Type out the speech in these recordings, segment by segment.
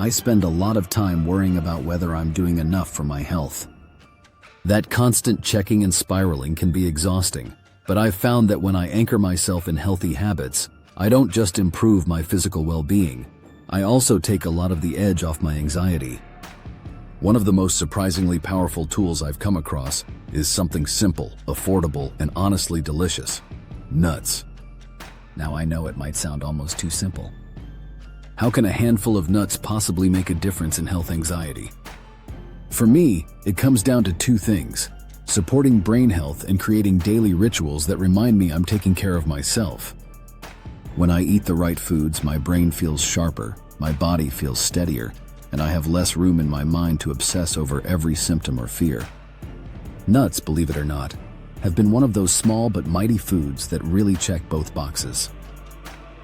I spend a lot of time worrying about whether I'm doing enough for my health. That constant checking and spiraling can be exhausting, but I've found that when I anchor myself in healthy habits, I don't just improve my physical well-being, I also take a lot of the edge off my anxiety. One of the most surprisingly powerful tools I've come across is something simple, affordable, and honestly delicious: nuts. Now I know it might sound almost too simple. How can a handful of nuts possibly make a difference in health anxiety? For me, it comes down to two things: supporting brain health and creating daily rituals that remind me I'm taking care of myself. When I eat the right foods, my brain feels sharper, my body feels steadier, and I have less room in my mind to obsess over every symptom or fear. Nuts, believe it or not, have been one of those small but mighty foods that really check both boxes.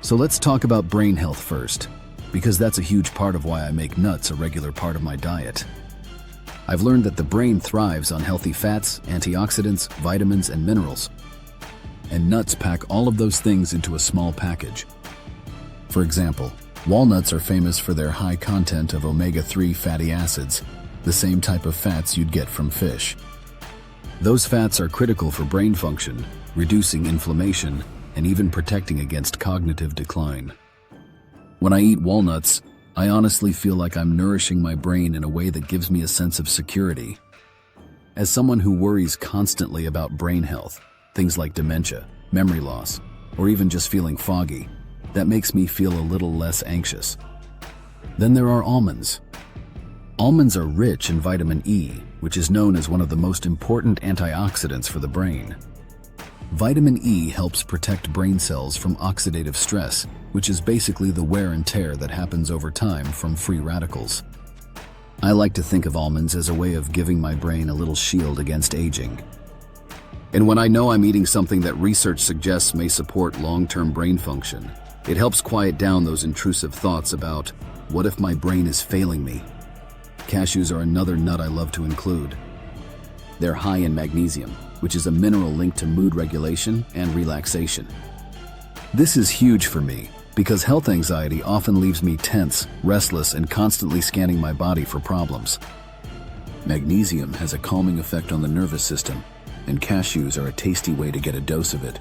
So let's talk about brain health first, because that's a huge part of why I make nuts a regular part of my diet. I've learned that the brain thrives on healthy fats, antioxidants, vitamins, and minerals. And nuts pack all of those things into a small package. For example, walnuts are famous for their high content of omega-3 fatty acids, the same type of fats you'd get from fish. Those fats are critical for brain function, reducing inflammation, and even protecting against cognitive decline. When I eat walnuts, I honestly feel like I'm nourishing my brain in a way that gives me a sense of security. As someone who worries constantly about brain health, things like dementia, memory loss, or even just feeling foggy, that makes me feel a little less anxious. Then there are almonds. Almonds are rich in vitamin E, which is known as one of the most important antioxidants for the brain. Vitamin E helps protect brain cells from oxidative stress, which is basically the wear and tear that happens over time from free radicals. I like to think of almonds as a way of giving my brain a little shield against aging. And when I know I'm eating something that research suggests may support long-term brain function, it helps quiet down those intrusive thoughts about, what if my brain is failing me? Cashews are another nut I love to include. They're high in magnesium, which is a mineral linked to mood regulation and relaxation. This is huge for me because health anxiety often leaves me tense, restless, and constantly scanning my body for problems. Magnesium has a calming effect on the nervous system, and cashews are a tasty way to get a dose of it.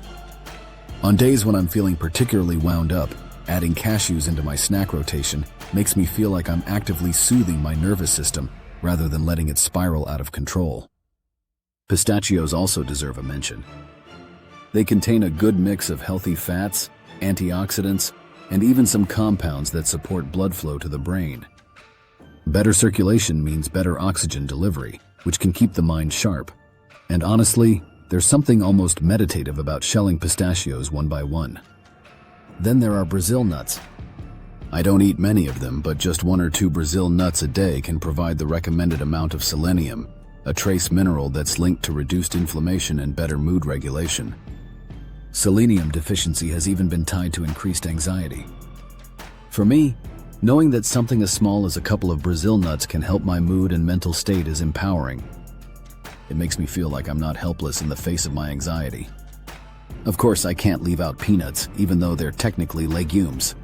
On days when I'm feeling particularly wound up, adding cashews into my snack rotation makes me feel like I'm actively soothing my nervous system rather than letting it spiral out of control. Pistachios also deserve a mention. They contain a good mix of healthy fats, antioxidants, and even some compounds that support blood flow to the brain. Better circulation means better oxygen delivery, which can keep the mind sharp. And honestly, there's something almost meditative about shelling pistachios one by one. Then there are Brazil nuts. I don't eat many of them, but just 1 or 2 Brazil nuts a day can provide the recommended amount of selenium, a trace mineral that's linked to reduced inflammation and better mood regulation. Selenium deficiency has even been tied to increased anxiety. For me, knowing that something as small as a couple of Brazil nuts can help my mood and mental state is empowering. It makes me feel like I'm not helpless in the face of my anxiety. Of course, I can't leave out peanuts, even though they're technically legumes.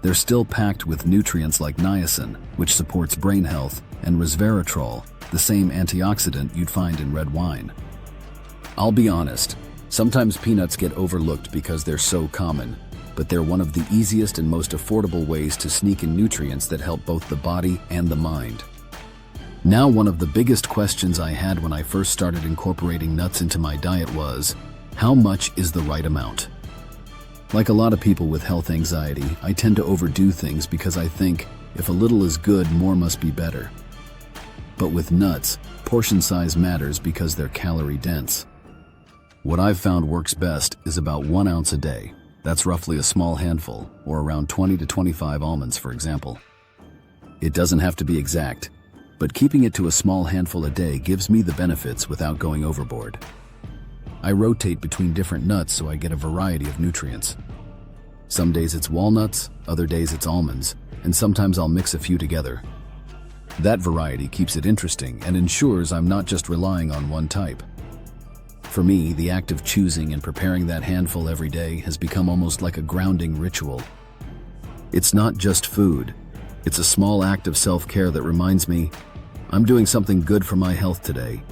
They're still packed with nutrients like niacin, which supports brain health, and resveratrol, the same antioxidant you'd find in red wine. I'll be honest, sometimes peanuts get overlooked because they're so common, but they're one of the easiest and most affordable ways to sneak in nutrients that help both the body and the mind. Now, one of the biggest questions I had when I first started incorporating nuts into my diet was, how much is the right amount? Like a lot of people with health anxiety, I tend to overdo things because I think, if a little is good, more must be better. But with nuts, portion size matters because they're calorie dense. What I've found works best is about 1 ounce a day. That's roughly a small handful, or around 20 to 25 almonds, for example. It doesn't have to be exact, but keeping it to a small handful a day gives me the benefits without going overboard. I rotate between different nuts so I get a variety of nutrients. Some days it's walnuts, other days it's almonds, and sometimes I'll mix a few together. That variety keeps it interesting and ensures I'm not just relying on one type. For me, the act of choosing and preparing that handful every day has become almost like a grounding ritual. It's not just food, It's a small act of self-care that reminds me I'm doing something good for my health today.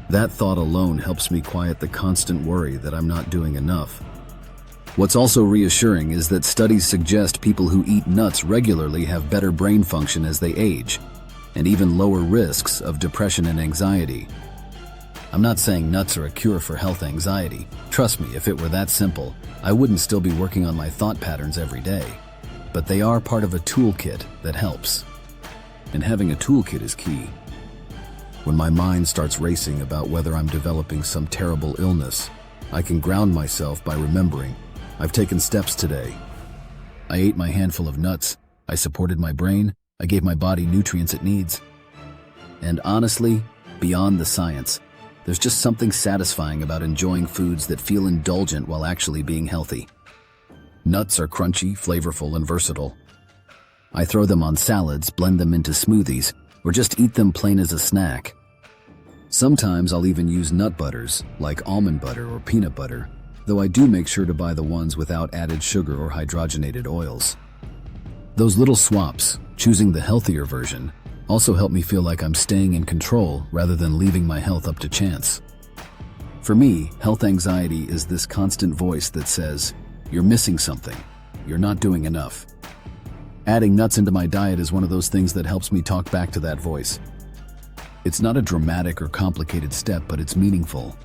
That thought alone helps me quiet the constant worry that I'm not doing enough. What's also reassuring is that studies suggest people who eat nuts regularly have better brain function as they age, and even lower risks of depression and anxiety. I'm not saying nuts are a cure for health anxiety. Trust me, if it were that simple, I wouldn't still be working on my thought patterns every day. But they are part of a toolkit that helps. And having a toolkit is key. When my mind starts racing about whether I'm developing some terrible illness, I can ground myself by remembering I've taken steps today. I ate my handful of nuts, I supported my brain, I gave my body nutrients it needs. And honestly, beyond the science, there's just something satisfying about enjoying foods that feel indulgent while actually being healthy. Nuts are crunchy, flavorful, and versatile. I throw them on salads, blend them into smoothies, or just eat them plain as a snack. Sometimes I'll even use nut butters, like almond butter or peanut butter, though I do make sure to buy the ones without added sugar or hydrogenated oils. Those little swaps, choosing the healthier version, also help me feel like I'm staying in control rather than leaving my health up to chance. For me, health anxiety is this constant voice that says, "You're missing something. You're not doing enough." Adding nuts into my diet is one of those things that helps me talk back to that voice. It's not a dramatic or complicated step, but it's meaningful.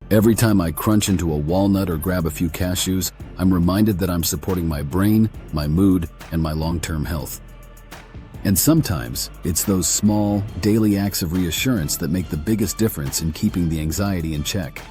Every time I crunch into a walnut or grab a few cashews, I'm reminded that I'm supporting my brain, my mood, and my long-term health. And sometimes, it's those small, daily acts of reassurance that make the biggest difference in keeping the anxiety in check.